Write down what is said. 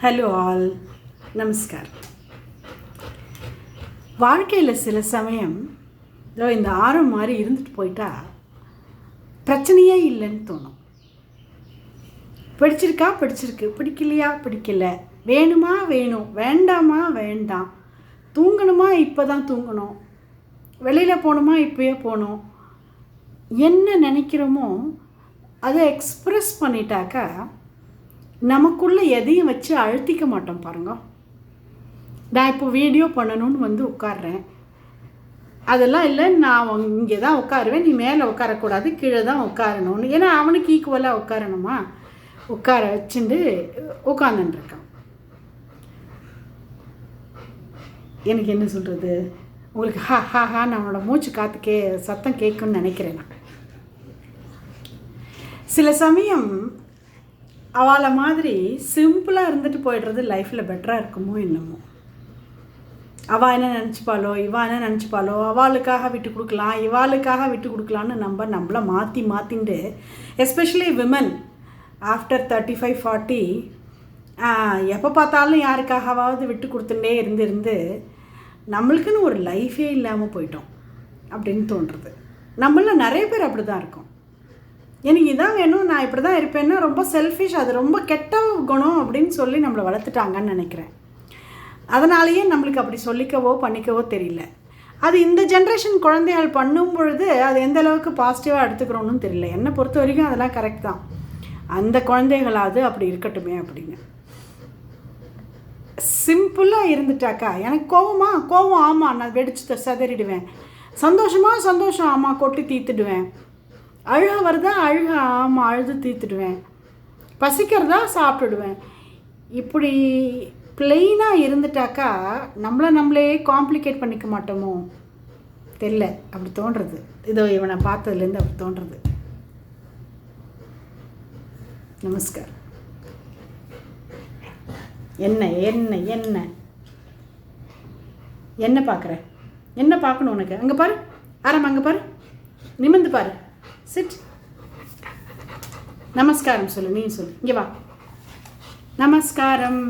Hello all, நமஸ்கார். வாழ்க்கையில் சில சமயம் இந்த ஆரம் மாதிரி இருந்துட்டு போயிட்டா பிரச்சனையே இல்லைன்னு தோணும். பிடிச்சிருக்கா பிடிச்சிருக்கு, பிடிக்கலையா பிடிக்கல, வேணுமா வேணும், வேண்டாமா வேண்டாம், தூங்கணுமா இப்போ தான் தூங்கணும், வெளியில் போகணுமா இப்போயே போகணும், என்ன நினைக்கிறோமோ அதை எக்ஸ்ப்ரெஸ் பண்ணிட்டாக்கா நமக்குள்ளே எதையும் வச்சு அழுத்திக்க மாட்டோம். பாருங்க, நான் இப்போ வீடியோ பண்ணணும்னு உட்காடுறேன், அதெல்லாம் இல்லை, நான் இங்கே தான் உட்காருவேன், நீ மேலே உட்காரக்கூடாது, கீழே தான் உட்காரணும்னு. ஏன்னா அவனுக்கு ஈக்குவலாக உட்காரணுமா, உட்கார வச்சுட்டு உட்காந்துருக்கான். எனக்கு என்ன சொல்கிறது, உங்களுக்கு ஹா ஹா ஹா நம்மளோட மூச்சு காற்று சத்தம் கேட்குன்னு நினைக்கிறேன். நான் சில சமயம் அவளை மாதிரி சிம்பிளாக இருந்துட்டு போய்டுறது லைஃப்பில் பெட்டராக இருக்குமோ என்னமோ. அவள் என்ன நினச்சிப்பாளோ, இவள் என்ன நினச்சிப்பாளோ, அவளுக்காக விட்டு கொடுக்கலாம், இவாளுக்காக விட்டு கொடுக்கலான்னு நம்மளை மாற்றிண்டு, எஸ்பெஷலி விமன் ஆஃப்டர் 35-40 எப்போ பார்த்தாலும் யாருக்காகவாவது விட்டு கொடுத்துட்டே இருந்து நம்மளுக்குன்னு ஒரு லைஃபே இல்லாமல் போயிட்டோம் அப்படின்னு தோன்றுறது. நம்மள நிறைய பேர் அப்படி தான் இருக்கோம். எனக்கு இதான் வேணும், நான் இப்படி தான் இருப்பேன்னா ரொம்ப செல்ஃபிஷ், அது ரொம்ப கெட்ட குணம் அப்படின்னு சொல்லி நம்மளை வளர்த்துட்டாங்கன்னு நினைக்கிறேன். அதனாலேயே நம்மளுக்கு அப்படி சொல்லிக்கவோ பண்ணிக்கவோ தெரியல. அது இந்த ஜென்ரேஷன் குழந்தைகள் பண்ணும் பொழுது அது எந்த அளவுக்கு பாசிட்டிவாக எடுத்துக்கிறோன்னு தெரியல. என்னை பொறுத்த வரைக்கும் அதெல்லாம் கரெக்ட் தான். அந்த குழந்தைகளாவது அப்படி இருக்கட்டுமே அப்படின்னு. சிம்பிளாக இருந்துட்டாக்கா, எனக்கு கோவம் ஆமாம், நான் வெடிச்சு செதறிடுவேன், சந்தோஷம் ஆமாம், கொட்டி தீர்த்துடுவேன், அழுக வருதா அழுக ஆமாம், அழுது தீர்த்துடுவேன், பசிக்கிறதா சாப்பிட்டுடுவேன். இப்படி பிளெயினாக இருந்துட்டாக்கா நம்மளே காம்ப்ளிகேட் பண்ணிக்க மாட்டோமோ தெரியல, அப்படி தோன்றுறது. இதோ இவனை பார்த்ததுலேருந்து அப்படி தோன்றுறது. நமஸ்கார். என்ன என்ன என்ன என்ன பார்க்குற, என்ன பார்க்கணும் உனக்கு? அங்கே பாரு, அங்கே பாரு, நிமிர்ந்து பாரு, சிட். நமஸ்காரம் சொல்லு, நீ சொல்லு, இங்கே வா. நமஸ்காரம்.